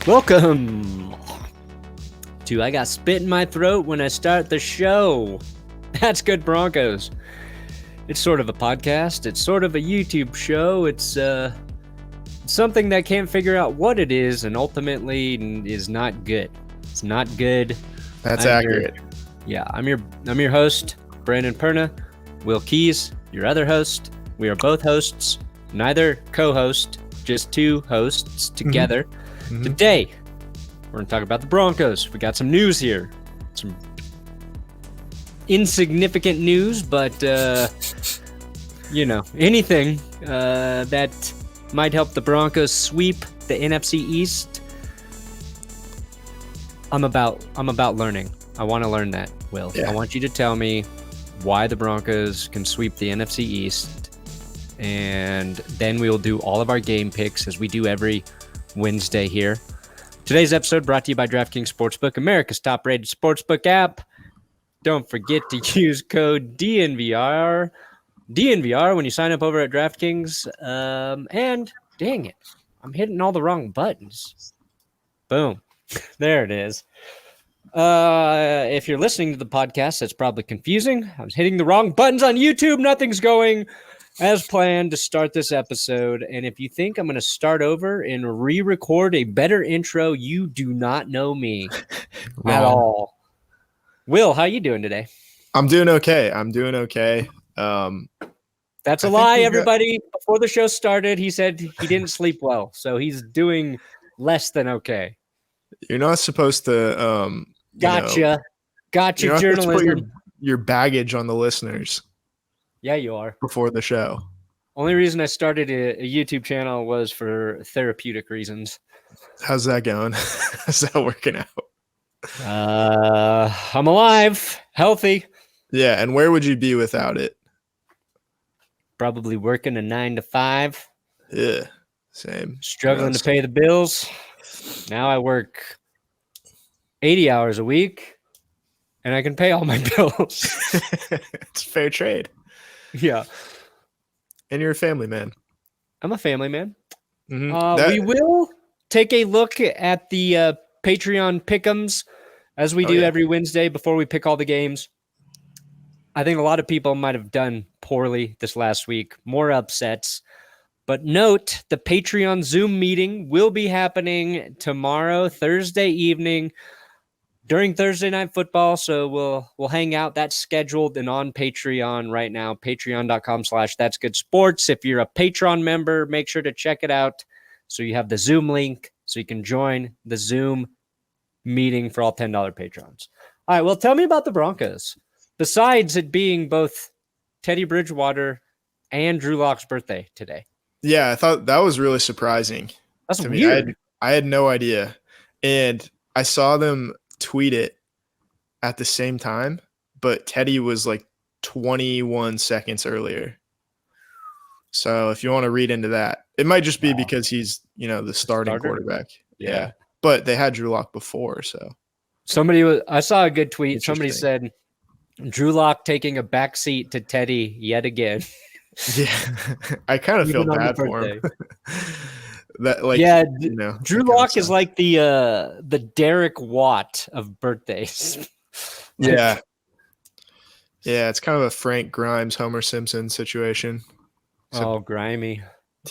Welcome to I Got Spit in My Throat When I Start the Show. That's Good Broncos. It's sort of a podcast. It's sort of a YouTube show. It's something that can't figure out what it is and ultimately is not good. It's not good. That's accurate. I'm your host, Brandon Perna. Will Keys, your other host. We are both hosts, neither co-host, just two hosts together. Mm-hmm. Today, we're going to talk about the Broncos. We got some news here. Some insignificant news, but, anything that might help the Broncos sweep the NFC East. I'm about learning. I want to learn that, Will. Yeah. I want you to tell me why the Broncos can sweep the NFC East, and then we will do all of our game picks as we do every Wednesday here. Today's episode brought to you by DraftKings Sportsbook, America's top-rated sportsbook app. Don't forget to use code DNVR when you sign up over at DraftKings. And dang it, I'm hitting all the wrong buttons. Boom. There it is. If you're listening to the podcast, that's probably confusing. I was hitting the wrong buttons on YouTube. Nothing's going as planned to start this episode. And if you think I'm going to start over and re-record a better intro, you do not know me at all. Will, how you doing today? I'm doing okay. That's a lie, everybody. Before the show started, he said he didn't sleep well. So he's doing less than okay. You're not supposed to Gotcha, you're journalism. Not supposed to put your baggage on the listeners. Yeah, you are. Before the show. Only reason I started a YouTube channel was for therapeutic reasons. How's that going? How's that working out? I'm alive, healthy. Yeah, and where would you be without it? Probably working a 9 to 5. Yeah, same. Struggling to pay the bills. Now I work 80 hours a week, and I can pay all my bills. It's fair trade. Yeah. And you're a family man. I'm a family man. Mm-hmm. We will take a look at the Patreon pick'ems as we do every Wednesday before we pick all the games. I think a lot of people might have done poorly this last week. More upsets. But note, the Patreon Zoom meeting will be happening tomorrow, Thursday evening, during Thursday Night Football. So we'll hang out. That's scheduled and on Patreon right now, patreon.com/thatsgoodsports. If you're a Patreon member, make sure to check it out. So you have the Zoom link so you can join the Zoom meeting for all $10 patrons. All right, well, tell me about the Broncos. Besides it being both Teddy Bridgewater and Drew Lock's birthday today. Yeah, I thought that was really surprising. That's weird. I had no idea. And I saw them tweet it at the same time, but Teddy was like 21 seconds earlier. So if you want to read into that, it might just be because he's, the starting quarterback. Yeah. But they had Drew Lock before, so. I saw a good tweet. Somebody said, Drew Lock taking a backseat to Teddy yet again. Yeah, I kind of feel bad for him. Drew Lock is like the Derek Watt of birthdays. Yeah, it's kind of a Frank Grimes, Homer Simpson situation. So grimy.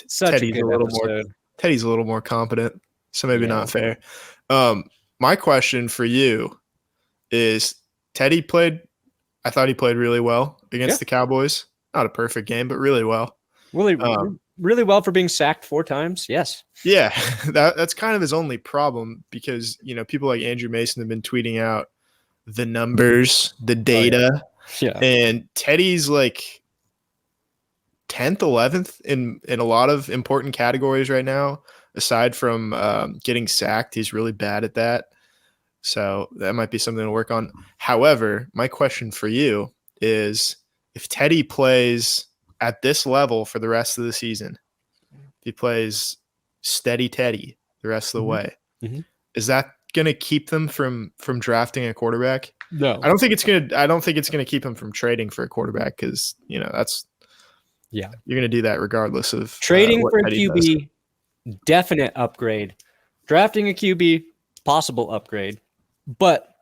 Teddy's a little more competent, so maybe not fair. My question for you is: Teddy played. I thought he played really well against the Cowboys. Not a perfect game, but really well. Really well for being sacked 4 times. Yes. Yeah, that's kind of his only problem because, people like Andrew Mason have been tweeting out the numbers, the data. Yeah. And Teddy's like 10th, 11th in a lot of important categories right now. Aside from getting sacked, he's really bad at that. So that might be something to work on. However, my question for you is, if Teddy plays at this level for the rest of the season, if he plays steady Teddy the rest of the way, is that going to keep them from drafting a quarterback? No, I don't think it's going to keep him from trading for a quarterback because that's you're going to do that regardless of trading for a QB. Definite upgrade. drafting a QB, possible upgrade. But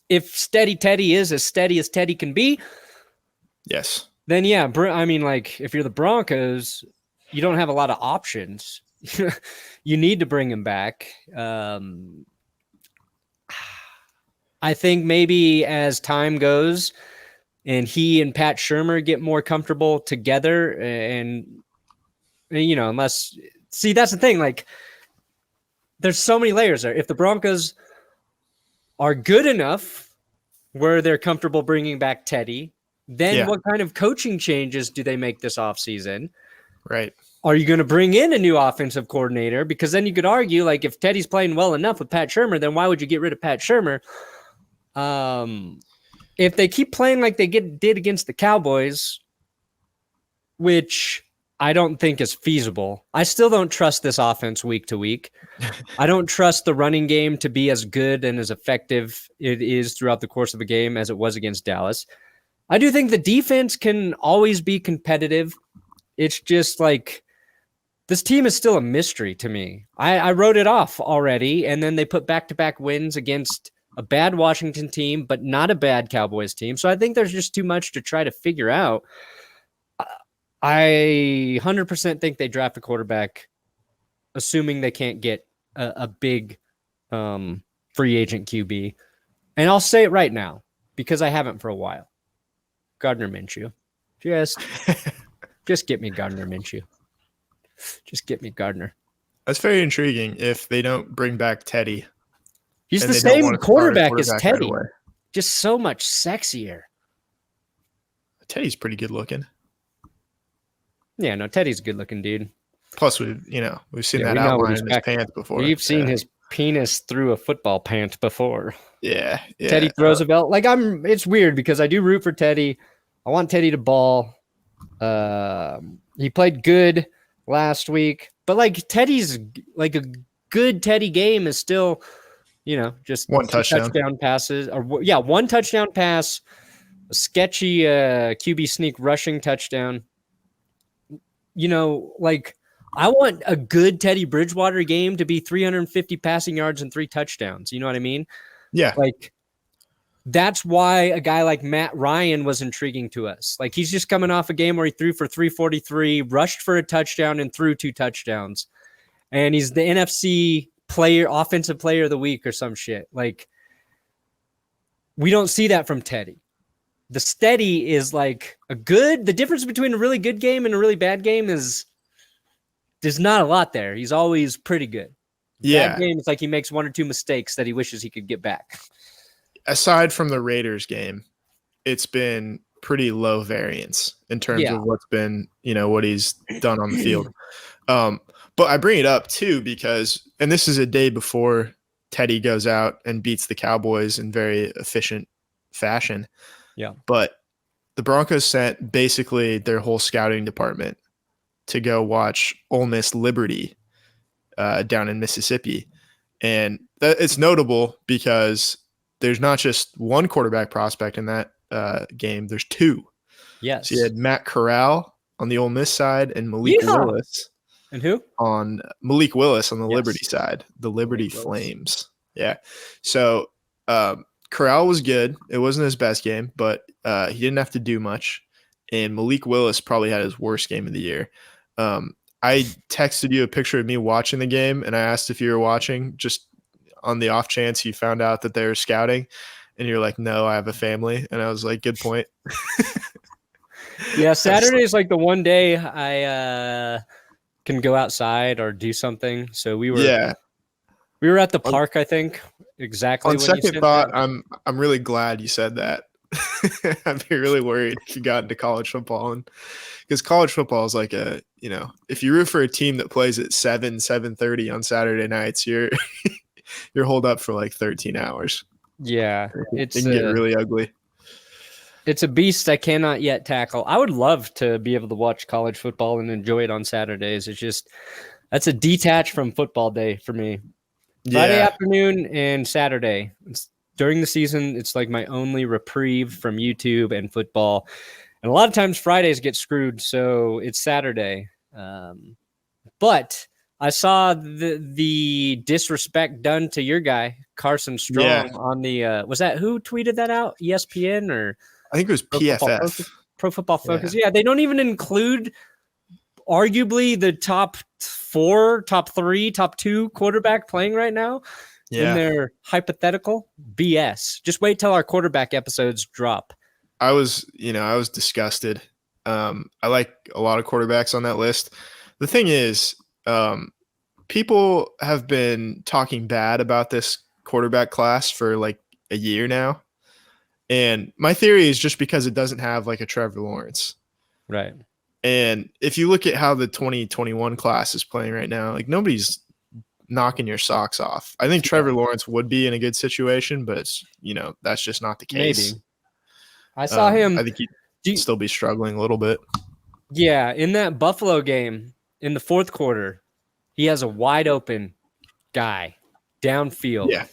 if steady Teddy is as steady as Teddy can be, yes, then yeah, I mean, like if you're the Broncos, you don't have a lot of options. You need to bring him back. I think maybe as time goes and he and Pat Shurmur get more comfortable together and unless that's the thing, like there's so many layers there. If the Broncos are good enough where they're comfortable bringing back Teddy, then what kind of coaching changes do they make this offseason? Right. Are you going to bring in a new offensive coordinator? Because then you could argue, like, if Teddy's playing well enough with Pat Shurmur, then why would you get rid of Pat Shurmur? If they keep playing like they did against the Cowboys, which I don't think is feasible. I still don't trust this offense week to week. I don't trust the running game to be as good and as effective it is throughout the course of a game as it was against Dallas. I do think the defense can always be competitive. It's just like this team is still a mystery to me. I wrote it off already, and then they put back-to-back wins against a bad Washington team, but not a bad Cowboys team. So I think there's just too much to try to figure out. I 100% think they draft a quarterback, assuming they can't get a big free agent QB. And I'll say it right now, because I haven't for a while. Gardner Minshew. Just get me Gardner Minshew. Just get me Gardner. That's very intriguing if they don't bring back Teddy. He's the same quarterback as Teddy. Right, just so much sexier. Teddy's pretty good looking. Yeah, no, Teddy's a good looking dude. Plus, we've seen that outline in his pants before. We've seen his penis through a football pant before. Yeah. Teddy Roosevelt. Like it's weird because I do root for Teddy. I want Teddy to ball. He played good last week, but like Teddy's like a good Teddy game is still, just one touchdown passes one touchdown pass, a sketchy QB sneak rushing touchdown. Like I want a good Teddy Bridgewater game to be 350 passing yards and 3 touchdowns. You know what I mean? Yeah. Like that's why a guy like Matt Ryan was intriguing to us. Like he's just coming off a game where he threw for 343, rushed for a touchdown and threw 2 touchdowns. And he's the NFC offensive player of the week or some shit. Like we don't see that from Teddy. The steady is like the difference between a really good game and a really bad game is there's not a lot there. He's always pretty good. Bad game, it's like he makes 1 or 2 mistakes that he wishes he could get back. Aside from the Raiders game, it's been pretty low variance in terms of what's been, what he's done on the field. But I bring it up too because, and this is a day before Teddy goes out and beats the Cowboys in very efficient fashion. Yeah. But the Broncos sent basically their whole scouting department to go watch Ole Miss Liberty down in Mississippi. And it's notable because there's not just one quarterback prospect in that game. There's 2. Yes. So you had Matt Corral on the Ole Miss side and Malik Willis. And who? On Malik Willis on the Liberty side, the Liberty Flames. Yeah. So Corral was good. It wasn't his best game, but he didn't have to do much. And Malik Willis probably had his worst game of the year. I texted you a picture of me watching the game, and I asked if you were watching just on the off chance you found out that they were scouting. And you're like, no, I have a family. And I was like, good point. Yeah, Saturday is like the one day I can go outside or do something. So we were at the park, I think. Exactly. On second thought, I'm really glad you said that. I'd be really worried if you got into college football, and because college football is like if you root for a team that plays at 7:30 on Saturday nights, you're holed up for like 13 hours. Yeah, it can get really ugly. It's a beast I cannot yet tackle. I would love to be able to watch college football and enjoy it on Saturdays. It's just that's a detach from football day for me. Friday afternoon and Saturday. During the season, it's like my only reprieve from YouTube and football. And a lot of times Fridays get screwed, so it's Saturday. But I saw the disrespect done to your guy Carson Strong on the was that who tweeted that out? ESPN or I think it was Pro Football PFF. Focus? Pro Football Focus. Yeah, they don't even include arguably the top 4, top 3, top 2 quarterback playing right now in their hypothetical BS. Just wait till our quarterback episodes drop. I was disgusted. I like a lot of quarterbacks on that list. The thing is, people have been talking bad about this quarterback class for like a year now. And my theory is just because it doesn't have like a Trevor Lawrence. Right. And if you look at how the 2021 class is playing right now, like nobody's knocking your socks off. I think Trevor Lawrence would be in a good situation, but it's, that's just not the case. Maybe. I saw him. I think he'd still be struggling a little bit. Yeah, in that Buffalo game in the fourth quarter, he has a wide open guy downfield. Yeah.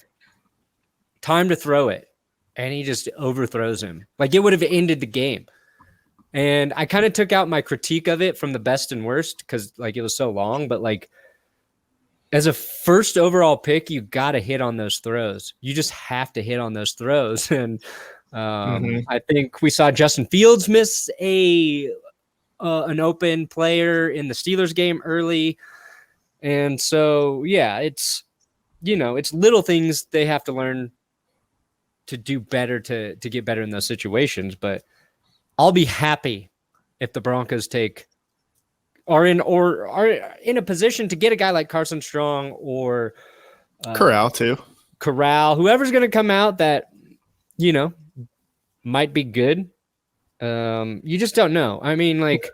Time to throw it. And he just overthrows him. Like, it would have ended the game. And I kind of took out my critique of it from the best and worst because, like, it was so long. But, like, as a first overall pick, you got to hit on those throws. You just have to hit on those throws. And I think we saw Justin Fields miss an open player in the Steelers game early. And so, yeah, it's little things they have to learn to do better to get better in those situations. But I'll be happy if the Broncos are in a position to get a guy like Carson Strong or Corral too. Whoever's going to come out that, might be good. You just don't know. I mean, like,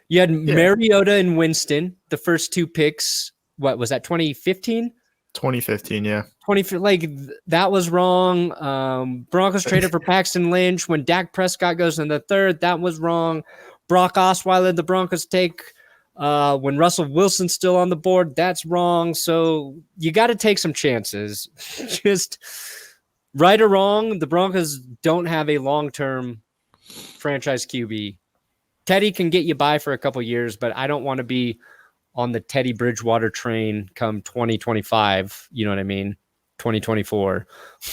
you had Mariota and Winston, the first 2 picks. What was that, 2015? 2015, yeah. That was wrong. Broncos traded for Paxton Lynch when Dak Prescott goes in the 3rd. That was wrong. Brock Osweiler, the Broncos take when Russell Wilson's still on the board. That's wrong. So you got to take some chances. Just right or wrong, the Broncos don't have a long-term franchise QB. Teddy can get you by for a couple years, but I don't want to be on the Teddy Bridgewater train come 2025. You know what I mean? 2024.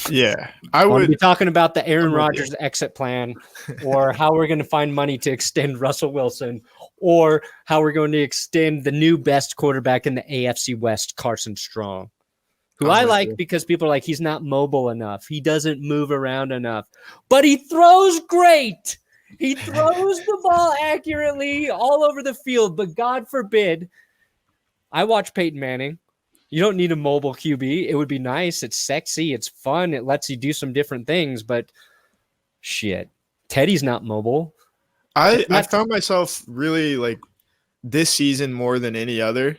Yeah. I would be talking about the Aaron Rodgers exit plan, or how we're going to find money to extend Russell Wilson, or how we're going to extend the new best quarterback in the AFC West, Carson Strong, who I like because people are like, he's not mobile enough. He doesn't move around enough, but he throws great. He throws the ball accurately all over the field, but God forbid. I watch Peyton Manning. You don't need a mobile QB. It would be nice. It's sexy. It's fun. It lets you do some different things, but shit, Teddy's not mobile. I found myself really like this season more than any other.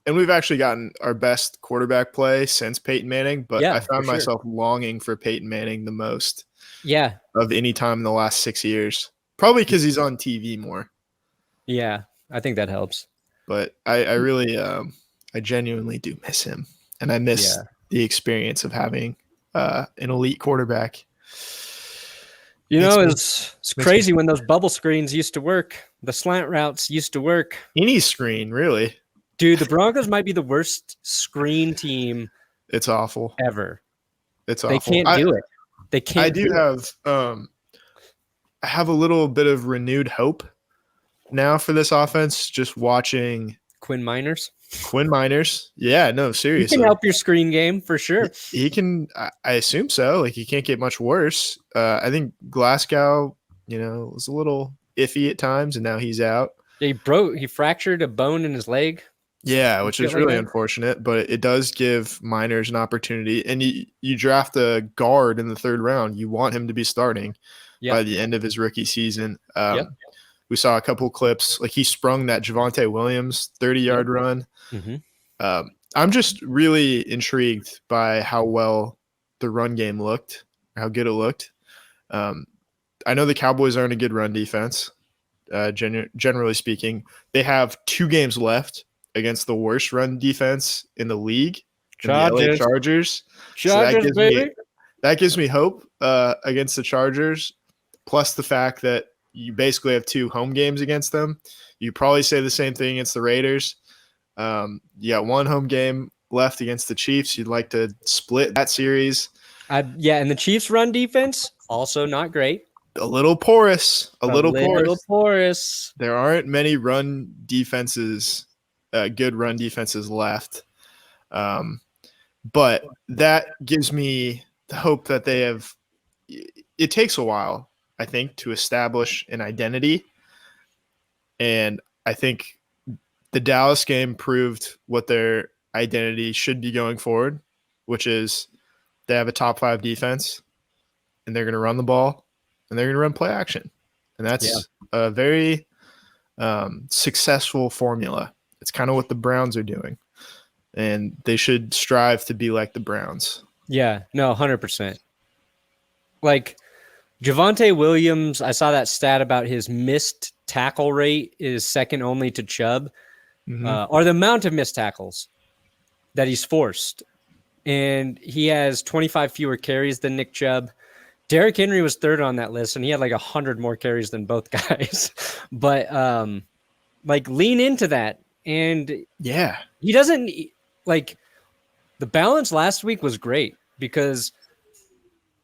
And we've actually gotten our best quarterback play since Peyton Manning, but I found myself longing for Peyton Manning the most. Yeah. Of any time in the last 6 years. Probably because he's on TV more. Yeah, I think that helps. But I really, I genuinely do miss him. And I miss the experience of having an elite quarterback. It's crazy when those bubble screens used to work. The slant routes used to work. Any screen, really. Dude, the Broncos might be the worst screen team. It's awful. Ever. It's awful. They can't do it. They can't. I do have I have a little bit of renewed hope now for this offense, just watching Quinn Miners. Yeah, no, seriously. He can help your screen game for sure. He can, I assume so. Like, he can't get much worse. I think Glasgow, was a little iffy at times, and now he's out. He fractured a bone in his leg. Yeah, which is really unfortunate, but it does give Miners an opportunity. And you draft a guard in the 3rd round. You want him to be starting by the end of his rookie season. We saw a couple clips. Like, he sprung that Javonte Williams 30-yard run. Mm-hmm. I'm just really intrigued by how well the run game looked, or how good it looked. I know the Cowboys aren't a good run defense, generally speaking. They have 2 games left against the worst run defense in the league, the LA Chargers. That gives me hope against the Chargers, plus the fact that you basically have 2 home games against them. You probably say the same thing against the Raiders. You got one home game left against the Chiefs. You'd like to split that series. And the Chiefs' run defense also not great. A little porous. A little porous. There aren't many run defenses, good run defenses left. But that gives me the hope that they have. It takes a while, I think, to establish an identity. And I think the Dallas game proved what their identity should be going forward, which is they have a top 5 defense and they're going to run the ball and they're going to run play action. And that's a very successful formula. It's kind of what the Browns are doing. And they should strive to be like the Browns. Yeah, no, 100%. Like Javonte Williams, I saw that stat about his missed tackle rate is second only to Chubb, or the amount of missed tackles that he's forced. And he has 25 fewer carries than Nick Chubb. Derrick Henry was third on that list, and he had like 100 more carries than both guys. But like lean into that. And yeah, he doesn't like the balance last week was great because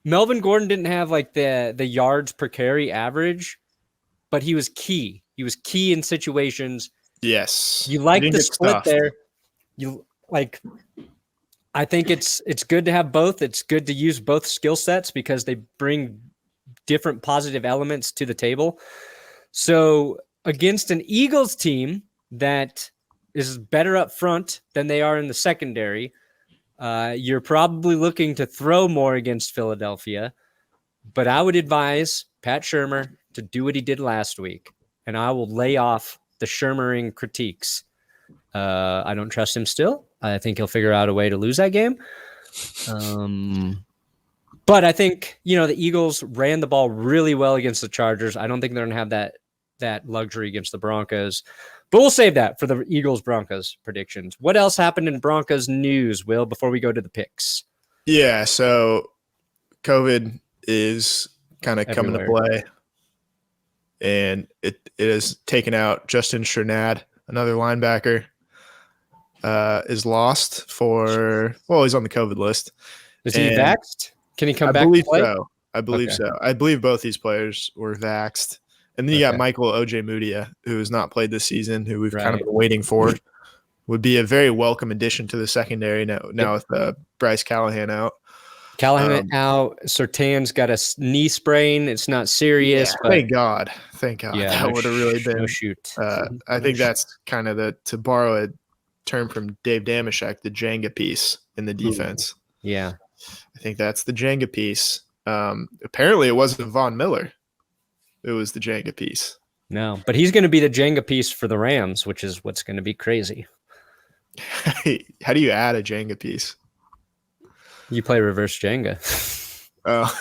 Melvin Gordon didn't have like the yards per carry average, but he was key. He was key in situations. Yes. You like the split there. You like I think it's good to have both. It's good to use both skill sets because they bring different positive elements to the table. So against an Eagles team that is better up front than they are in the secondary, you're probably looking to throw more against Philadelphia. But I would advise Pat Shurmur to do what he did last week, and I will lay off the Shurmuring critiques. I don't trust him still. I think he'll figure out a way to lose that game. But I think, the Eagles ran the ball really well against the Chargers. I don't think they're going to have that luxury against the Broncos. But we'll save that for the Eagles-Broncos predictions. What else happened in Broncos news, Will, before we go to the picks? Yeah, so COVID is kind of coming to play. And it has taken out Justin Strnad, another linebacker, is lost for – he's on the COVID list. Is he vaxxed? Can he come back to play? I believe so. I believe both these players were vaxxed. And then you got Michael Ojemudia, who has not played this season, who we've kind of been waiting for. Would be a very welcome addition to the secondary now with Bryce Callahan out. Callahan out. Surtain's got a knee sprain. It's not serious. Yeah, but thank God. Yeah, that would have really been. No shoot. I think that's kind of to borrow a term from Dave Damashek, the Jenga piece in the defense. Yeah. I think that's the Jenga piece. Apparently, it wasn't Von Miller. It was the Jenga piece. No, but he's going to be the Jenga piece for the Rams, which is what's going to be crazy. How do you add a Jenga piece? You play reverse Jenga. Oh,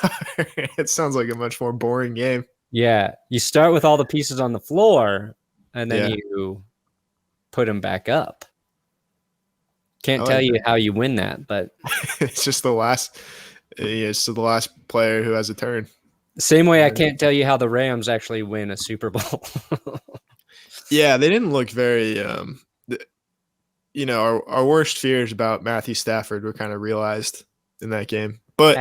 it sounds like a much more boring game. Yeah, you start with all the pieces on the floor, and then you put them back up. Can't tell you how you win that, but it's just the last. It's the last player who has a turn. Same way I can't tell you how the Rams actually win a Super Bowl. Yeah, they didn't look very our worst fears about Matthew Stafford were kind of realized in that game. But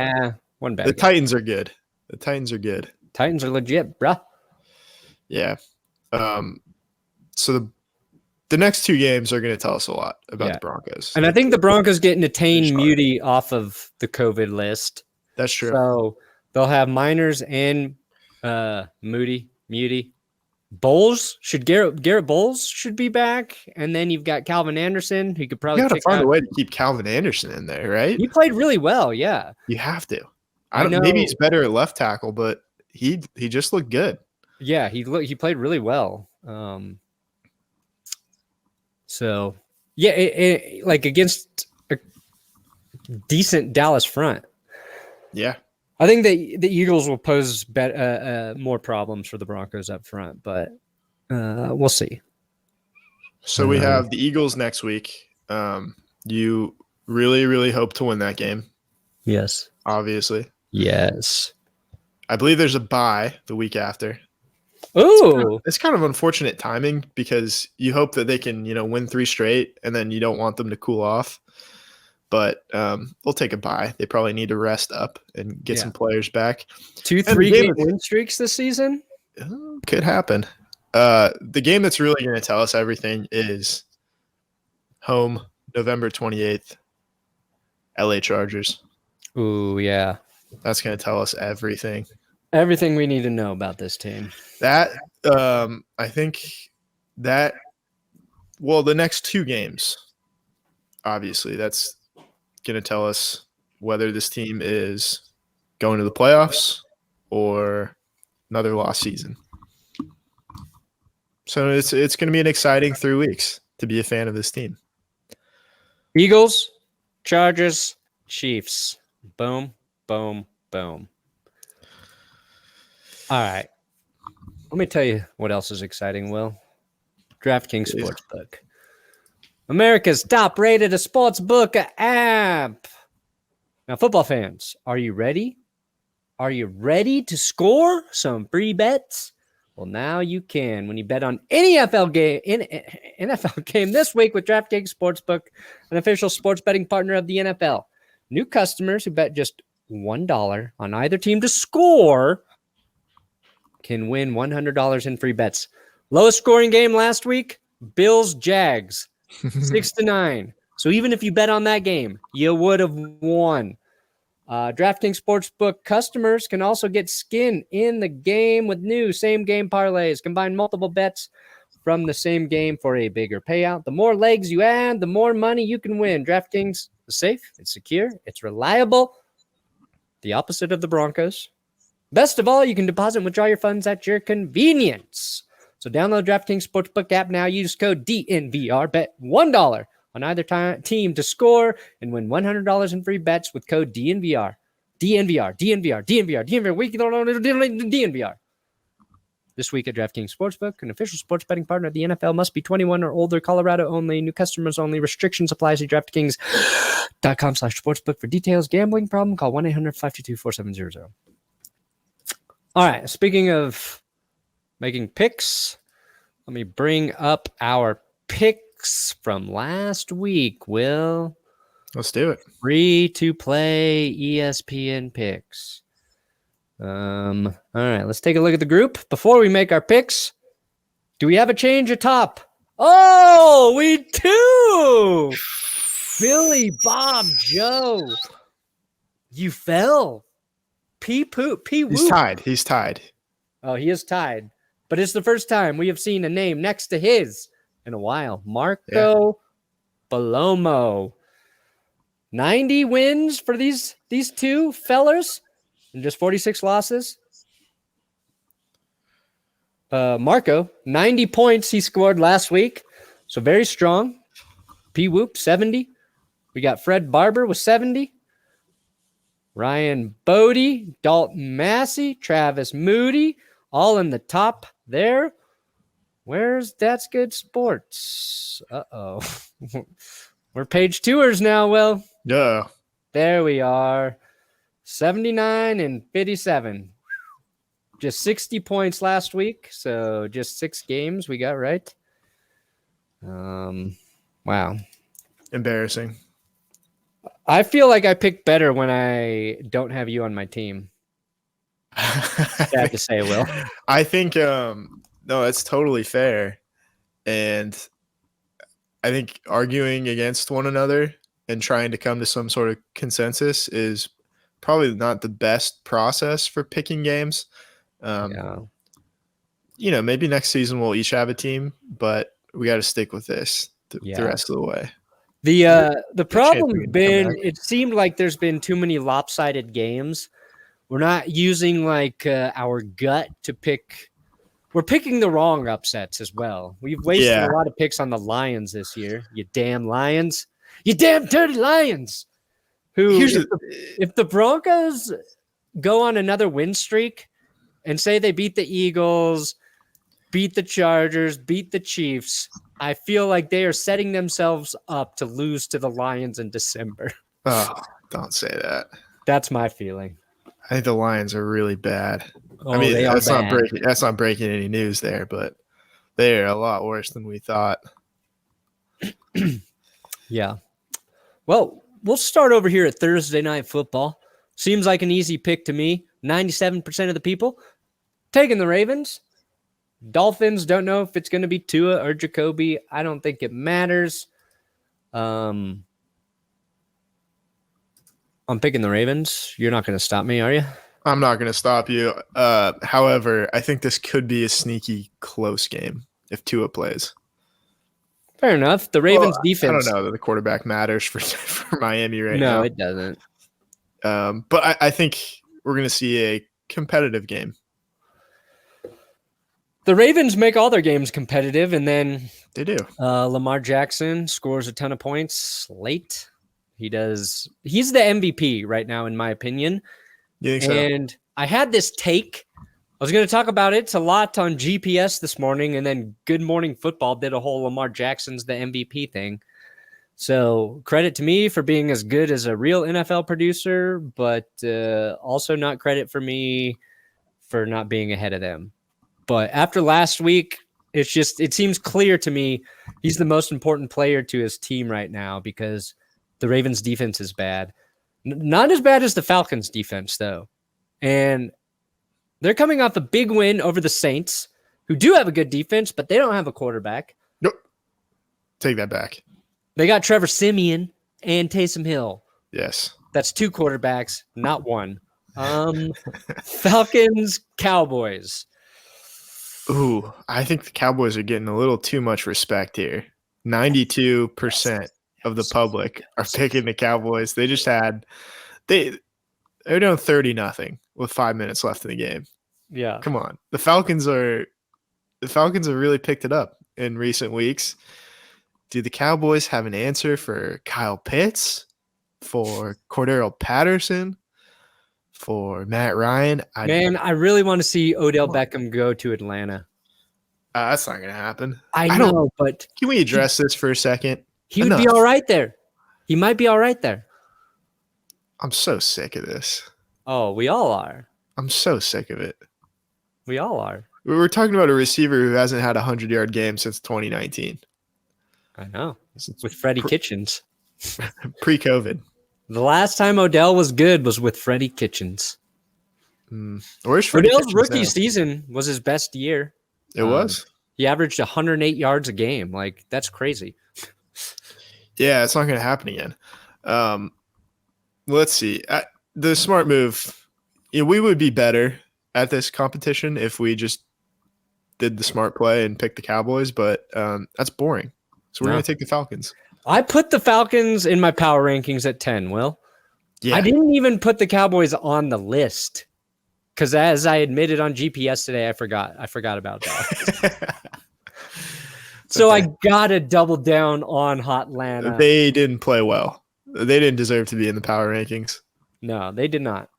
the Titans are good. The Titans are good. Titans are legit, bruh. Yeah. So the next two games are going to tell us a lot about the Broncos. And I think the Broncos get Natane Muti off of the COVID list. That's true. So they'll have Miners and Muti. Bowles Garrett Bowles should be back, and then you've got Calvin Anderson, who could probably. You got to find a way to keep Calvin Anderson in there, right? He played really well, yeah. You have to. I don't know. Maybe he's better at left tackle, but he just looked good. Yeah, he played really well. So yeah, like against a decent Dallas front. Yeah. I think the Eagles will pose more problems for the Broncos up front, but we'll see. So we have the Eagles next week. You really, really hope to win that game. Yes. Obviously. Yes. I believe there's a bye the week after. Ooh. It's kind of unfortunate timing because you hope that they can, win 3 straight, and then you don't want them to cool off. But they'll take a bye. They probably need to rest up and get some players back. 2 3-game win streaks this season? Could happen. The game that's really going to tell us everything is home, November 28th, LA Chargers. Ooh, yeah. That's going to tell us everything. Everything we need to know about this team. That, I think that, the next 2 games, obviously, that's going to tell us whether this team is going to the playoffs or another lost season. So it's going to be an exciting 3 weeks to be a fan of this team. Eagles, Chargers, Chiefs. Boom, boom, boom. All right. Let me tell you what else is exciting, Will. DraftKings Sportsbook. America's top-rated sportsbook app. Now, football fans, are you ready? Are you ready to score some free bets? Well, now you can when you bet on any NFL game this week with DraftKings Sportsbook, an official sports betting partner of the NFL. New customers who bet just $1 on either team to score can win $100 in free bets. Lowest scoring game last week, Bills-Jags, 6-9. So even if you bet on that game, you would have won. DraftKings Sportsbook customers can also get skin in the game with new same-game parlays. Combine multiple bets from the same game for a bigger payout. The more legs you add, the more money you can win. DraftKings is safe, it's secure, it's reliable. The opposite of the Broncos. Best of all, you can deposit and withdraw your funds at your convenience. So download DraftKings Sportsbook app now. Use code DNVR. Bet $1 on either team to score and win $100 in free bets with code DNVR. DNVR. DNVR. This week at DraftKings Sportsbook, an official sports betting partner of the NFL, must be 21 or older, Colorado only, new customers only. Restrictions apply. See DraftKings.com/sportsbook for details. Gambling problem? Call 1-800-522-4700. All right, speaking of making picks, let me bring up our picks from last week, Will. Let's do it. Free-to-play ESPN picks. All right, let's take a look at the group. Before we make our picks, do we have a change atop? Oh, we do! Billy Bob Joe. You fell. P-poop. P-whoop. He's tied. Oh, he is tied. But it's the first time we have seen a name next to his in a while. Marco Palomo. 90 wins for these two fellers and just 46 losses. Marco, 90 points he scored last week. So very strong. P-whoop, 70. We got Fred Barber with 70. Ryan Bodie, Dalton Massey, Travis Moody, all in the top there. Where's That's Good Sports? Uh-oh. We're page tours now, Will. Yeah. There we are. 79 and 57. Just 60 points last week, so just 6 games we got right. Wow. Embarrassing. I feel like I pick better when I don't have you on my team. Sad to say, Will. I think no, that's totally fair. And I think arguing against one another and trying to come to some sort of consensus is probably not the best process for picking games. Maybe next season we'll each have a team, but we got to stick with this the rest of the way. The problem has been, it seemed like there's been too many lopsided games. We're not using our gut to pick. We're picking the wrong upsets as well. We've wasted a lot of picks on the Lions this year. You damn Lions. You damn dirty Lions. If the Broncos go on another win streak and say they beat the Eagles, beat the Chargers, beat the Chiefs, I feel like they are setting themselves up to lose to the Lions in December. Oh, don't say that. That's my feeling. I think the Lions are really bad. I Oh, mean, they are bad. That's not breaking any news there, but they're a lot worse than we thought. Yeah. Well, we'll start over here at Thursday Night Football. Seems like an easy pick to me. 97% of the people taking the Ravens. Dolphins, don't know if it's going to be Tua or Jacoby. I don't think it matters. I'm picking the Ravens. You're not going to stop me, are you? I'm not going to stop you. However, I think this could be a sneaky close game if Tua plays. Fair enough. The Ravens defense. I don't know that the quarterback matters for Miami right now. No, it doesn't. But I think we're going to see a competitive game. The Ravens make all their games competitive, and then they do. Lamar Jackson scores a ton of points late. He does. He's the MVP right now, in my opinion. You think and so? I had this take. I was going to talk about it a lot on GPS this morning, and then Good Morning Football did a whole Lamar Jackson's the MVP thing. So credit to me for being as good as a real NFL producer, but also not credit for me for not being ahead of them. But after last week, it seems clear to me he's the most important player to his team right now because the Ravens defense is bad. Not as bad as the Falcons defense, though. And they're coming off a big win over the Saints, who do have a good defense, but they don't have a quarterback. Nope. Take that back. They got Trevor Siemian and Taysom Hill. Yes. That's two quarterbacks, not one. Falcons, Cowboys. Ooh, I think the Cowboys are getting a little too much respect here. 92% of the public are picking the Cowboys. They just had they're doing 30-0 with 5 minutes left in the game. Yeah. Come on. The Falcons have really picked it up in recent weeks. Do the Cowboys have an answer for Kyle Pitts, for Cordero Patterson, for Matt Ryan? I really want to see Odell Beckham go to Atlanta. That's not going to happen. I know, but can we address this for a second? He would be all right there. He might be all right there. I'm so sick of this. Oh, we all are. I'm so sick of it. We all are. We're talking about a receiver who hasn't had a 100-yard game since 2019. I know. With Freddie Kitchens. Pre-COVID. The last time Odell was good was with Freddie Kitchens. Where's Freddie Odell's Kitchens rookie now? season was his best year. It was? He averaged 108 yards a game. Like, that's crazy. Yeah, it's not going to happen again. Let's see. The smart move, we would be better at this competition if we just did the smart play and picked the Cowboys, but that's boring. So we're going to take the Falcons. I put the Falcons in my power rankings at 10, Will. Yeah. I didn't even put the Cowboys on the list because as I admitted on GPS today, I forgot about that. So okay. I got to double down on Hotlanta. They didn't play well. They didn't deserve to be in the power rankings. No, they did not.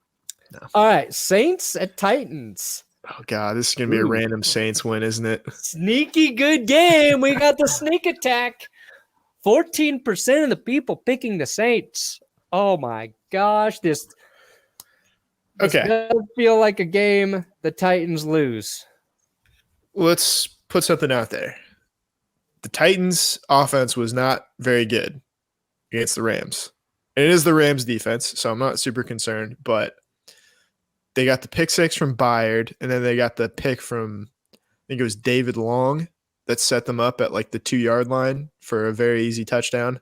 No. All right, Saints at Titans. Oh, God, this is going to be a random Saints win, isn't it? Sneaky good game. We got the sneak attack. 14% of the people picking the Saints. Oh, my gosh. This does feel like a game the Titans lose. Let's put something out there. The Titans' offense was not very good against the Rams. And it is the Rams' defense, so I'm not super concerned. But they got the pick six from Byard, and then they got the pick from, I think it was David Long, that set them up at like the 2-yard line for a very easy touchdown.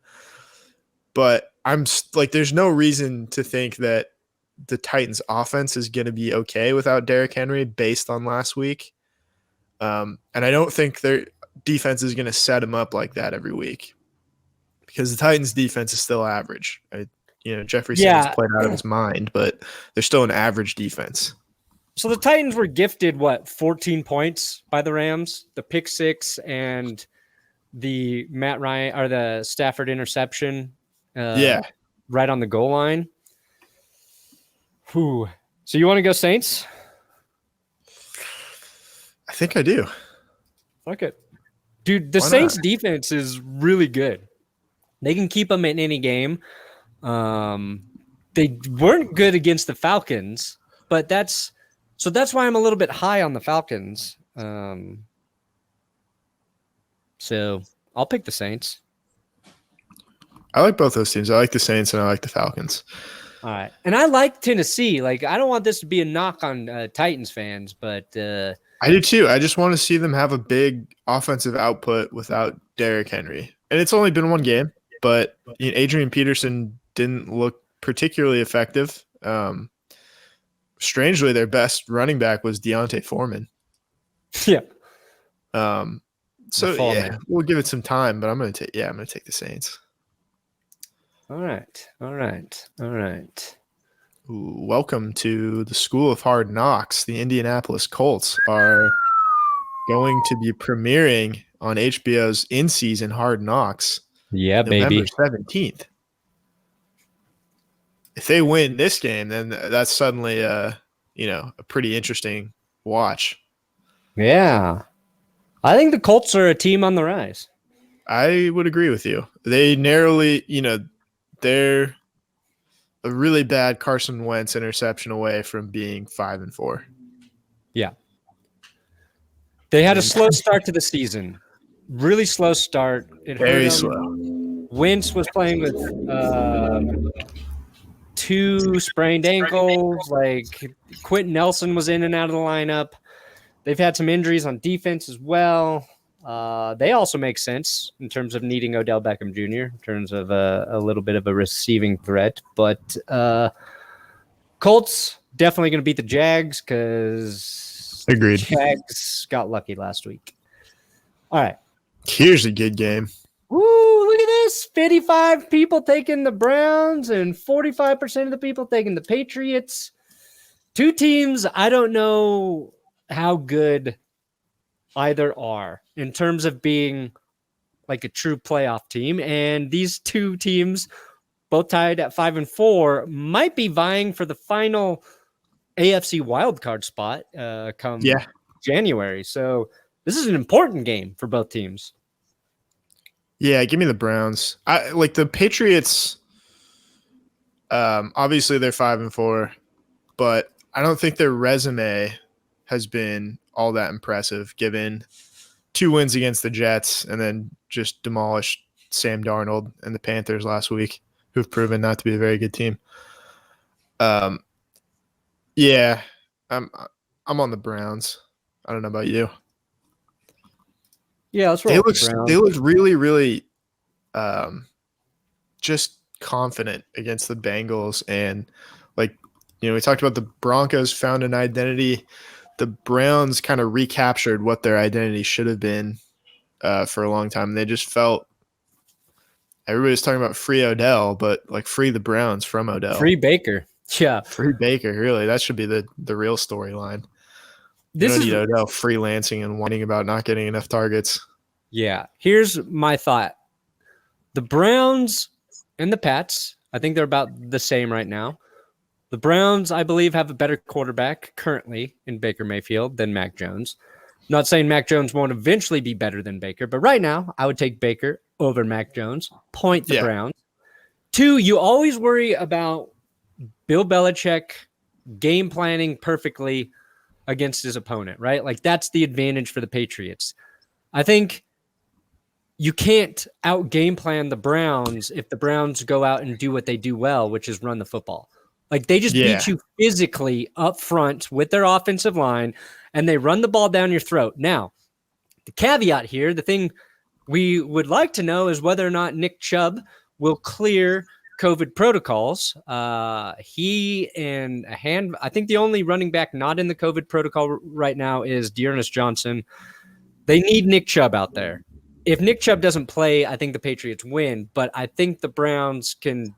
But I'm like, there's no reason to think that the Titans' offense is going to be okay without Derrick Henry based on last week. And I don't think their defense is going to set them up like that every week because the Titans' defense is still average. Jeffrey Simmons played out of his mind, but they're still an average defense. So the Titans were gifted, 14 points by the Rams, the pick six and the Matt Ryan or the Stafford interception. Right on the goal line. Whew. So you want to go Saints? I think I do. Fuck it. Dude, the Saints defense is really good. They can keep them in any game. They weren't good against the Falcons, but that's So that's why I'm a little bit high on the Falcons. So I'll pick the Saints. I like both those teams. I like the Saints and I like the Falcons. All right. And I like Tennessee. Like, I don't want this to be a knock on Titans fans, but I do too. I just want to see them have a big offensive output without Derrick Henry. And it's only been one game, but Adrian Peterson didn't look particularly effective. Strangely, their best running back was Deontay Foreman. Yeah. So yeah, we'll give it some time, but I'm gonna take the Saints. All right. Ooh, welcome to the School of Hard Knocks. The Indianapolis Colts are going to be premiering on HBO's in-season Hard Knocks. Yeah, November baby. 17th. If they win this game, then that's suddenly a pretty interesting watch. Yeah. I think the Colts are a team on the rise. I would agree with you. They narrowly, they're a really bad Carson Wentz interception away from being 5-4. Yeah. They had a slow start to the season. Really slow start. Very slow. Wentz was playing with 2 sprained ankles. Like, Quentin Nelson was in and out of the lineup. They've had some injuries on defense as well. They also make sense in terms of needing Odell Beckham Jr. in terms of a little bit of a receiving threat. But Colts definitely going to beat the Jags because Agreed. Jags got lucky last week. All right. Here's a good game. Woo, look at this. 55 people taking the Browns and 45% of the people taking the Patriots. 2 teams, I don't know how good either are in terms of being like a true playoff team. And these 2 teams, both tied at 5-4, might be vying for the final AFC wildcard spot come January. So this is an important game for both teams. Yeah, give me the Browns. I like the Patriots. Obviously, they're 5-4, but I don't think their resume has been all that impressive, given 2 wins against the Jets and then just demolished Sam Darnold and the Panthers last week, who've proven not to be a very good team. Yeah, I'm on the Browns. I don't know about you. Yeah, let's roll. They look really, really just confident against the Bengals. And we talked about the Broncos found an identity. The Browns kind of recaptured what their identity should have been for a long time. They just felt everybody's talking about free Odell, but free the Browns from Odell. Free Baker. Yeah. Free Baker. Really, that should be the real storyline. You don't need Odell freelancing and whining about not getting enough targets. Yeah. Here's my thought. The Browns and the Pats, I think they're about the same right now. The Browns, I believe, have a better quarterback currently in Baker Mayfield than Mac Jones. I'm not saying Mac Jones won't eventually be better than Baker, but right now I would take Baker over Mac Jones. Point the Browns. 2, you always worry about Bill Belichick game planning perfectly against his opponent, right? Like, that's the advantage for the Patriots. I think you can't out game plan the Browns if the Browns go out and do what they do well, which is run the football. Like, they just beat you physically up front with their offensive line, and they run the ball down your throat. Now, the caveat here, the thing we would like to know is whether or not Nick Chubb will clear COVID protocols. He and I think the only running back not in the COVID protocol right now is Dearness Johnson. They need Nick Chubb out there. If Nick Chubb doesn't play, I think the Patriots win, but I think the Browns can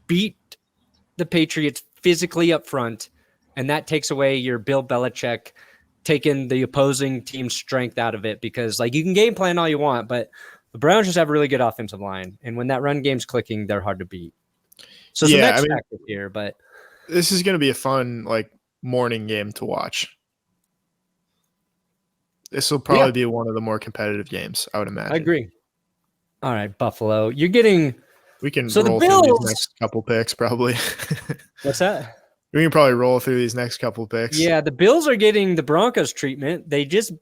beat the Patriots physically up front, and that takes away your Bill Belichick taking the opposing team's strength out of it, because you can game plan all you want, but the Browns just have a really good offensive line, and when that run game's clicking, they're hard to beat. So some X factor here, but this is going to be a fun morning game to watch. This will probably be one of the more competitive games, I would imagine. I agree. All right, Buffalo. You're getting... We can roll through these next couple picks, probably. What's that? We can probably roll through these next couple picks. Yeah, the Bills are getting the Broncos treatment. They just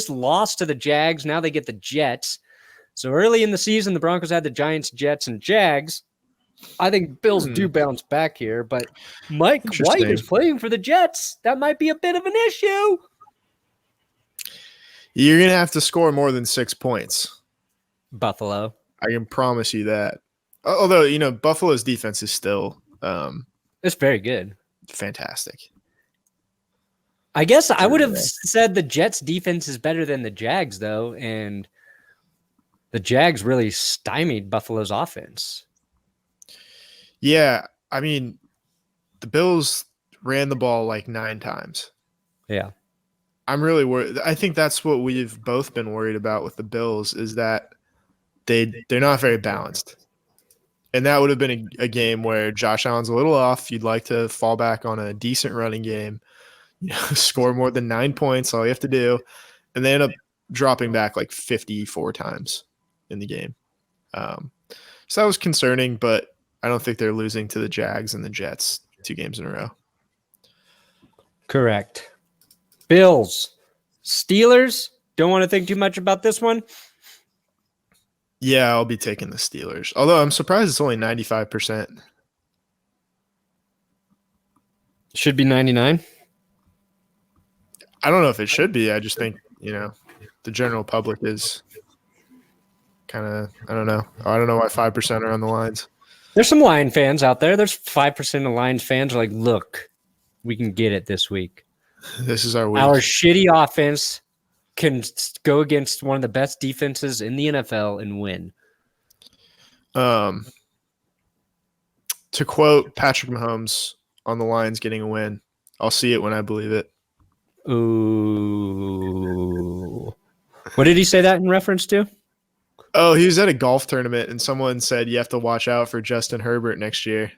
lost to the Jags. Now they get the Jets. So early in the season, the Broncos had the Giants, Jets, and Jags. I think Bills do bounce back here, but Mike White is playing for the Jets. That might be a bit of an issue. You're going to have to score more than 6 points. Buffalo. I can promise you that. Although, Buffalo's defense is still it's very good. Fantastic. I guess I would have said the Jets defense is better than the Jags, though, and the Jags really stymied Buffalo's offense. Yeah, I mean, the Bills ran the ball like 9 times. Yeah. I'm really worried. I think that's what we've both been worried about with the Bills is that they're not very balanced. And that would have been a game where Josh Allen's a little off. You'd like to fall back on a decent running game, score more than 9 points, all you have to do. And they end up dropping back like 54 times in the game. So that was concerning, but I don't think they're losing to the Jags and the Jets 2 games in a row. Correct. Bills. Steelers. Don't want to think too much about this one. Yeah, I'll be taking the Steelers. Although I'm surprised it's only 95%. Should be 99. I don't know if it should be. I just think, the general public is kind of, I don't know. I don't know why 5% are on the lines. There's some Lion fans out there. There's 5% of Lions fans are like, look, we can get it this week. This is our week. Our shitty offense can go against one of the best defenses in the NFL and win. To quote Patrick Mahomes on the Lions getting a win, I'll see it when I believe it. Ooh. What did he say that in reference to? Oh, he was at a golf tournament, and someone said you have to watch out for Justin Herbert next year.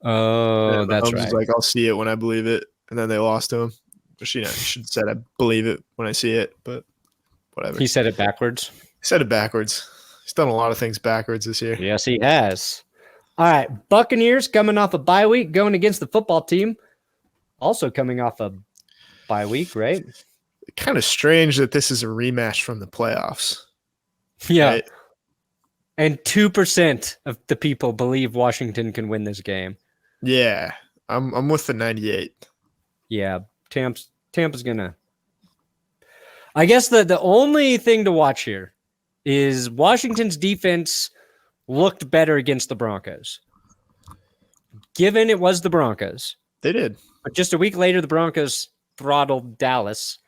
Oh, that's right. Was like, I'll see it when I believe it, and then they lost to him. Which, you should have said I believe it when I see it, but whatever. He said it backwards. He said it backwards. He's done a lot of things backwards this year. Yes, he has. All right, Buccaneers coming off a bye week, going against the football team. Also coming off a bye week, right? Kind of strange that this is a rematch from the playoffs. Yeah. Right? And 2% of the people believe Washington can win this game. Yeah, I'm with the 98. Yeah, Tampa's gonna. I guess the only thing to watch here is Washington's defense looked better against the Broncos. Given it was the Broncos. They did. But just a week later, the Broncos throttled Dallas.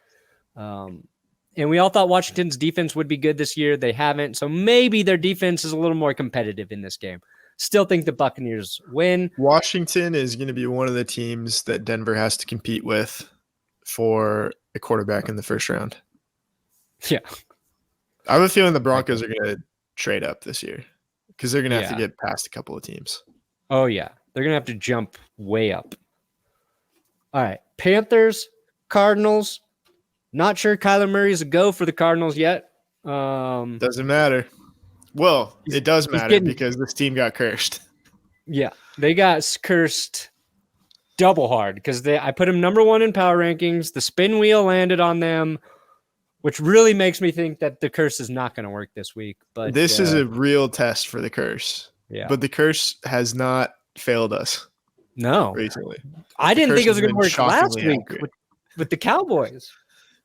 And we all thought Washington's defense would be good this year. They haven't. So maybe their defense is a little more competitive in this game. Still think the Buccaneers win. Washington is going to be one of the teams that Denver has to compete with for a quarterback in the first round. Yeah. I have a feeling the Broncos are going to trade up this year because they're going to have to get past a couple of teams. Oh, yeah. They're going to have to jump way up. All right. Panthers, Cardinals. Not sure Kyler Murray is a go for the Cardinals yet. Doesn't matter. Well, it does matter because this team got cursed. Yeah. They got cursed double hard because I put them number 1 in power rankings. The spin wheel landed on them, which really makes me think that the curse is not going to work this week. But this is a real test for the curse. Yeah. But the curse has not failed us. No. Recently. I didn't think it was going to work last week with the Cowboys.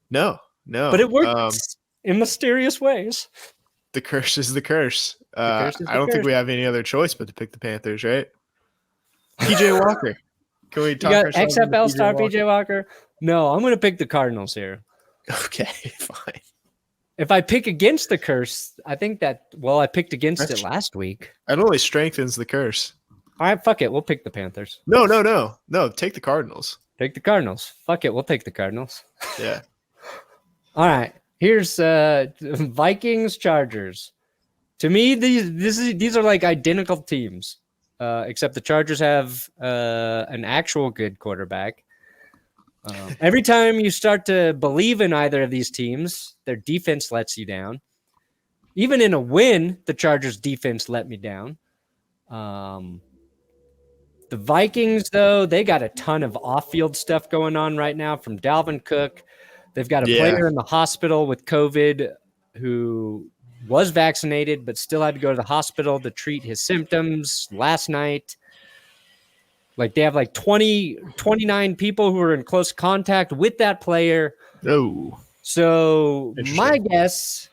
No. But it worked in mysterious ways. The curse is the curse. I don't think we have any other choice but to pick the Panthers, right? PJ Walker. Can we talk? You got XFL star PJ Walker? No, I'm going to pick the Cardinals here. Okay, fine. If I pick against the curse, I think that, I picked against it last week. It only strengthens the curse. All right, fuck it. We'll pick the Panthers. No. Take the Cardinals. Take the Cardinals. Fuck it. We'll take the Cardinals. Yeah. All right. Here's Vikings, Chargers. To me, these are like identical teams, except the Chargers have an actual good quarterback. Every time you start to believe in either of these teams, their defense lets you down. Even in a win, the Chargers' defense let me down. The Vikings, though, they got a ton of off-field stuff going on right now from Dalvin Cook. They've got a player in the hospital with COVID who was vaccinated but still had to go to the hospital to treat his symptoms last night. Like they have like 29 people who are in close contact with that player. Oh. So my guess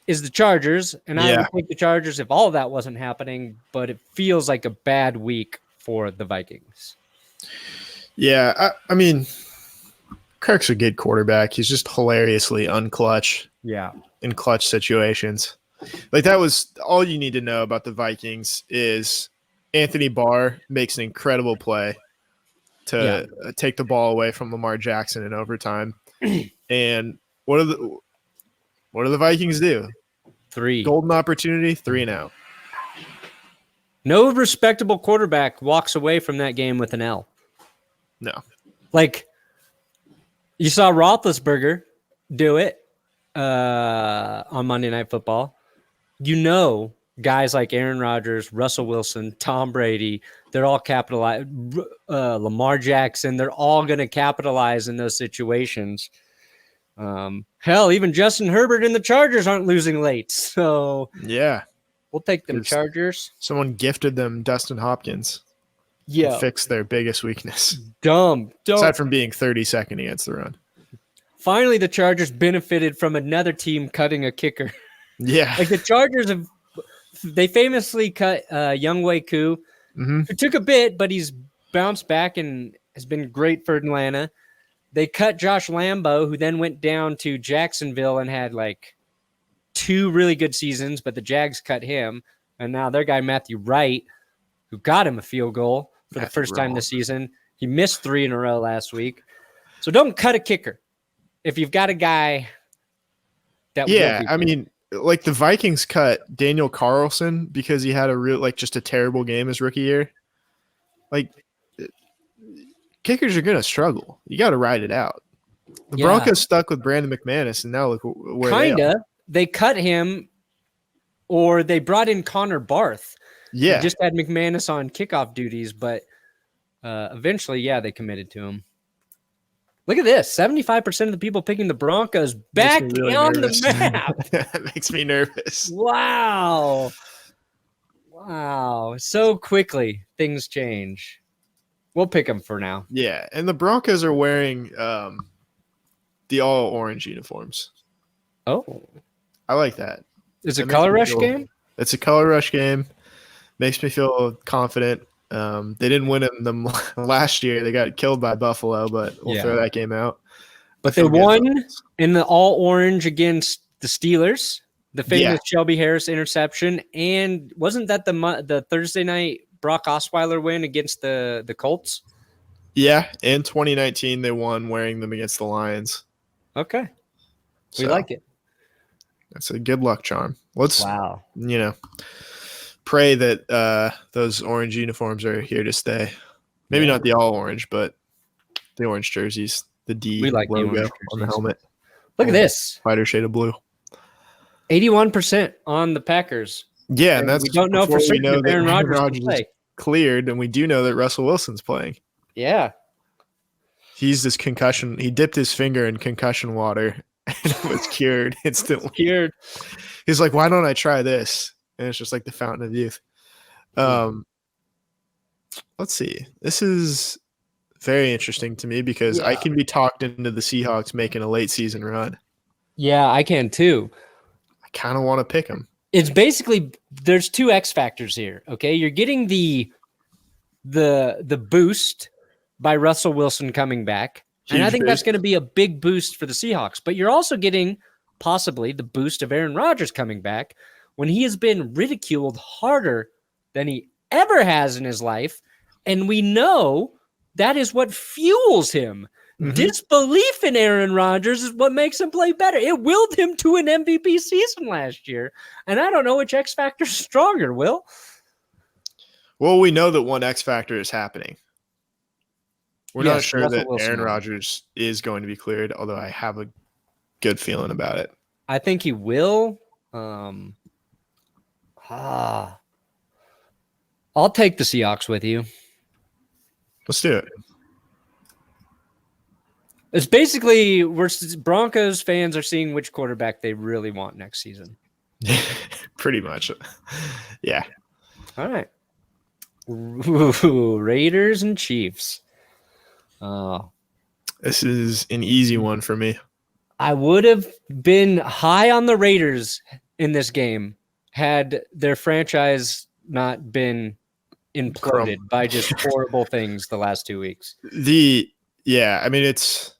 is the Chargers, and I would take the Chargers if all of that wasn't happening, but it feels like a bad week for the Vikings. Yeah, I mean, Kirk's a good quarterback. He's just hilariously unclutch. Yeah. In clutch situations. Like that was all you need to know about the Vikings is Anthony Barr makes an incredible play to take the ball away from Lamar Jackson in overtime. And what do the Vikings do? 3. Golden opportunity, 3 and out. No respectable quarterback walks away from that game with an L. No. Like, you saw Roethlisberger do it on Monday Night Football. You know, guys like Aaron Rodgers, Russell Wilson, Tom Brady, they're all capitalized. Lamar Jackson, they're all going to capitalize in those situations. Hell, even Justin Herbert and the Chargers aren't losing late. So yeah, we'll take them Chargers. Someone gifted them Dustin Hopkins. Yeah, to fix their biggest weakness. Dumb. Aside from being 32nd against the run. Finally, the Chargers benefited from another team cutting a kicker. Yeah, like the Chargers they famously cut Younghoe Koo, who took a bit, but he's bounced back and has been great for Atlanta. They cut Josh Lambo, who then went down to Jacksonville and had like 2 really good seasons, but the Jags cut him. And now their guy, Matthew Wright, who got him a field goal for the first time this season. He missed 3 in a row last week. So don't cut a kicker if you've got a guy that I mean, like the Vikings cut Daniel Carlson because he had just a terrible game his rookie year. Like, kickers are going to struggle. You got to ride it out. The Broncos stuck with Brandon McManus, and now look where they cut him, or they brought in Connor Barth. Yeah. He just had McManus on kickoff duties, but eventually, they committed to him. Look at this. 75% of the people picking the Broncos back on the map. That makes me nervous. Wow. So quickly, things change. We'll pick them for now. Yeah, and the Broncos are wearing the all-orange uniforms. Oh. I like that. It's a color rush game? It's a color rush game. Makes me feel confident. They didn't win them last year. They got killed by Buffalo, but we'll throw that game out. But they won in the all-orange against the Steelers, the famous Shelby Harris interception, and wasn't that the Thursday night Brock Osweiler win against the Colts? Yeah, in 2019 they won wearing them against the Lions. Okay. We like it. That's a good luck charm. Let's pray that those orange uniforms are here to stay. Maybe not the all orange, but the orange jerseys, the D logo on the helmet. Look at this. Lighter shade of blue. 81% on the Packers. Yeah, and that's we don't know for certain if Aaron Rodgers is cleared, and we do know that Russell Wilson's playing. Yeah. He's this concussion. He dipped his finger in concussion water and it was cured instantly. He's like, why don't I try this? And it's just like the fountain of youth. Let's see. This is very interesting to me because I can be talked into the Seahawks making a late season run. Yeah, I can too. I kind of want to pick them. It's basically there's 2 X factors here. Okay, you're getting the boost by Russell Wilson coming back, and I think that's going to be a big boost for the Seahawks. But you're also getting possibly the boost of Aaron Rodgers coming back when he has been ridiculed harder than he ever has in his life, and we know that is what fuels him. Disbelief in Aaron Rodgers is what makes him play better. It willed him to an MVP season last year. And I don't know which X factor is stronger, Will. Well, we know that one X factor is happening. We're not sure Russell that Wilson Aaron Rodgers is going to be cleared, although I have a good feeling about it. I think he will. I'll I'll take the Seahawks with you. Let's do it. It's basically Broncos fans are seeing which quarterback they really want next season. Pretty much. Yeah. All right. Ooh, Raiders and Chiefs. Oh, this is an easy one for me. I would have been high on the Raiders in this game had their franchise not been imploded by just horrible things the last 2 weeks. I mean, it's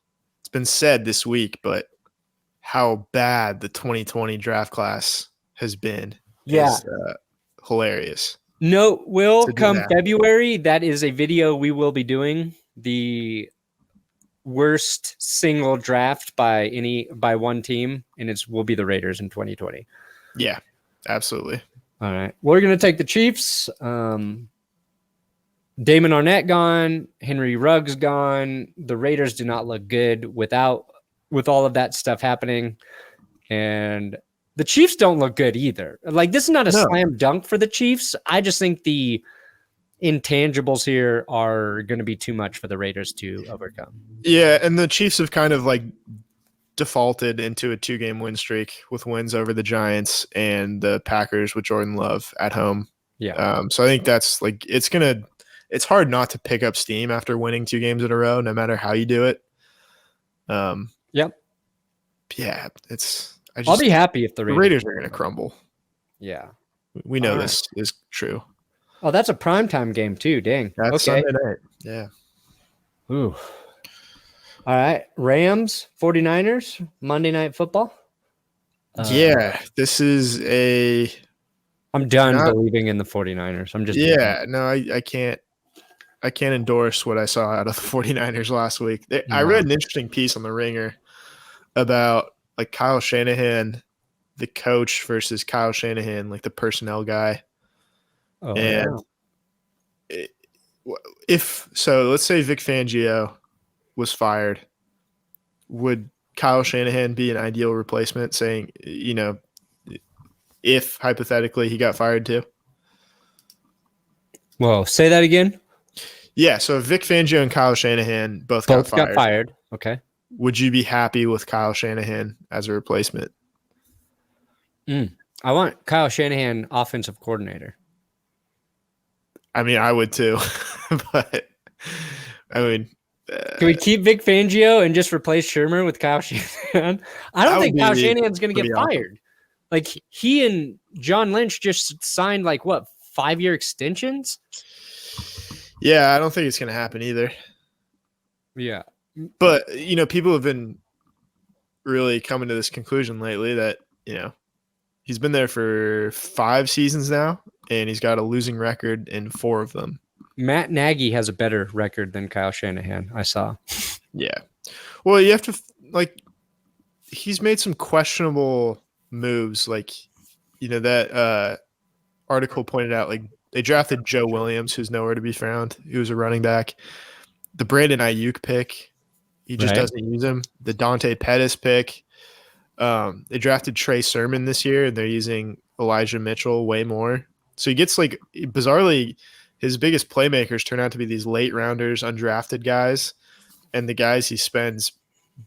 been said this week, but how bad the 2020 draft class has been is hilarious. No, Will, come February, that is a video we will be doing. The worst single draft by one team, and will be the Raiders in 2020. Yeah, absolutely. All right. We're going to take the Chiefs. Damon Arnett gone. Henry Ruggs gone. The Raiders do not look good with all of that stuff happening. And the Chiefs don't look good either. Like, this is not a slam dunk for the Chiefs. I just think the intangibles here are going to be too much for the Raiders to overcome. Yeah, and the Chiefs have kind of like defaulted into a 2-game win streak with wins over the Giants and the Packers with Jordan Love at home. Yeah. So I think that's like it's hard not to pick up steam after winning 2 games in a row, no matter how you do it. Yep. Yeah, I'll be happy if the Raiders are going to crumble. Yeah. We know this is true. Oh, that's a primetime game too. Dang. That's Sunday night. Yeah. Ooh. All right. Rams, 49ers, Monday Night Football. This is I'm done believing in the 49ers. I'm just I can't endorse what I saw out of the 49ers last week. I read an interesting piece on The Ringer about like Kyle Shanahan, the coach, versus Kyle Shanahan, like the personnel guy. Oh, and let's say Vic Fangio was fired, would Kyle Shanahan be an ideal replacement? Saying, if hypothetically he got fired too. Whoa, say that again. Yeah, so Vic Fangio and Kyle Shanahan both got fired. Okay. Would you be happy with Kyle Shanahan as a replacement? I want Kyle Shanahan offensive coordinator. I mean, I would too, but I mean, can we keep Vic Fangio and just replace Shermer with Kyle Shanahan? I don't think Kyle Shanahan's going to get fired. Like, he and John Lynch just signed 5-year extensions? Yeah, I don't think it's going to happen either. Yeah. But, people have been really coming to this conclusion lately that, he's been there for 5 seasons now, and he's got a losing record in 4 of them. Matt Nagy has a better record than Kyle Shanahan, I saw. Yeah. Well, you have to, he's made some questionable moves. That article pointed out, they drafted Joe Williams, who's nowhere to be found. He was a running back. The Brandon Ayuk pick, he just doesn't use him. The Dante Pettis pick. They drafted Trey Sermon this year, and they're using Elijah Mitchell way more. So he gets, bizarrely, his biggest playmakers turn out to be these late rounders, undrafted guys, and the guys he spends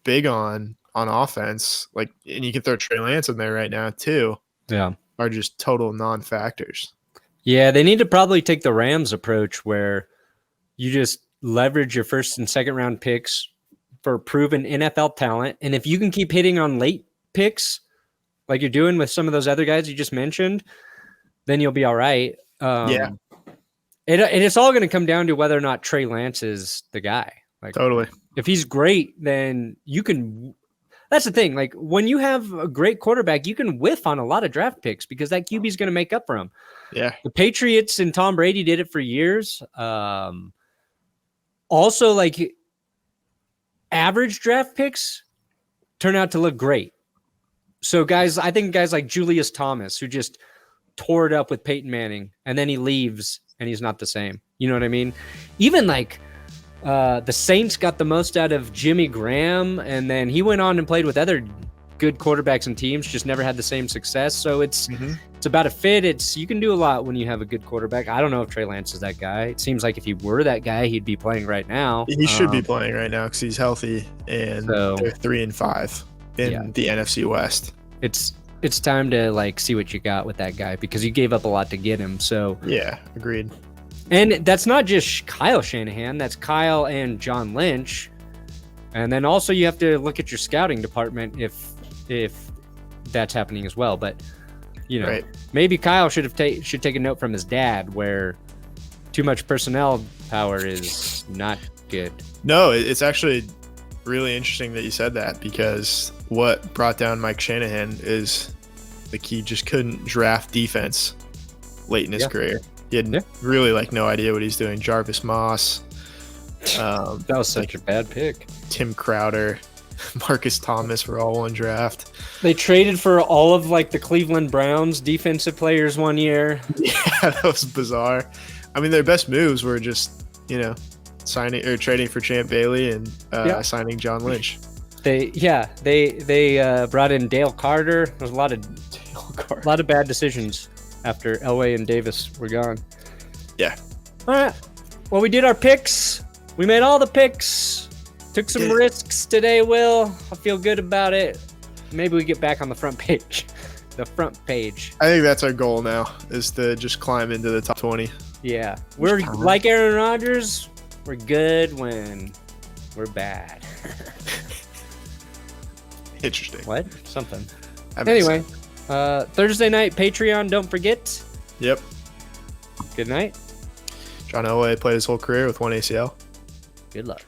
big on offense, and you can throw Trey Lance in there right now too. Yeah, are just total non-factors. Yeah, they need to probably take the Rams approach where you just leverage your first and second round picks for proven NFL talent, and if you can keep hitting on late picks like you're doing with some of those other guys you just mentioned, then you'll be all right. It's all going to come down to whether or not Trey Lance is the guy. Totally. If he's great, then you can. That's the thing. When you have a great quarterback, you can whiff on a lot of draft picks because that QB is going to make up for him. Yeah. The Patriots and Tom Brady did it for years. Also, average draft picks turn out to look great. So I think guys like Julius Thomas, who just tore it up with Peyton Manning, and then he leaves and he's not the same. You know what I mean? Even the Saints got the most out of Jimmy Graham, and then he went on and played with other good quarterbacks and teams, just never had the same success. So it's it's about a fit. You can do a lot when you have a good quarterback. I don't know if Trey Lance is that guy. It seems like if he were that guy, he'd be playing right now. He should be playing right now because he's healthy, and they're 3-5 in the NFC West. It's time to like see what you got with that guy because you gave up a lot to get him. So yeah, agreed. And that's not just Kyle Shanahan. That's Kyle and John Lynch. And then also you have to look at your scouting department if that's happening as well. But maybe Kyle should take a note from his dad, where too much personnel power is not good. No, it's actually really interesting that you said that, because what brought down Mike Shanahan is like he just couldn't draft defense late in his career. He had really like no idea what he's doing. Jarvis Moss. That was such a bad pick. Tim Crowder, Marcus Thomas were all one draft. They traded for all of like the Cleveland Browns defensive players one year. Yeah, that was bizarre. I mean, their best moves were just, signing or trading for Champ Bailey and signing John Lynch. They brought in Dale Carter. There's a lot of bad decisions after Elway and Davis were gone. Yeah. All right. Well, we did our picks. We made all the picks. Took some risks today, Will. I feel good about it. Maybe we get back on the front page. The front page. I think that's our goal now, is to just climb into the top 20. Yeah. We're like Aaron Rodgers. We're good when we're bad. Interesting. What? Something. Anyway, Thursday night, Patreon, don't forget. Yep. Good night. John Elway played his whole career with one ACL. Good luck.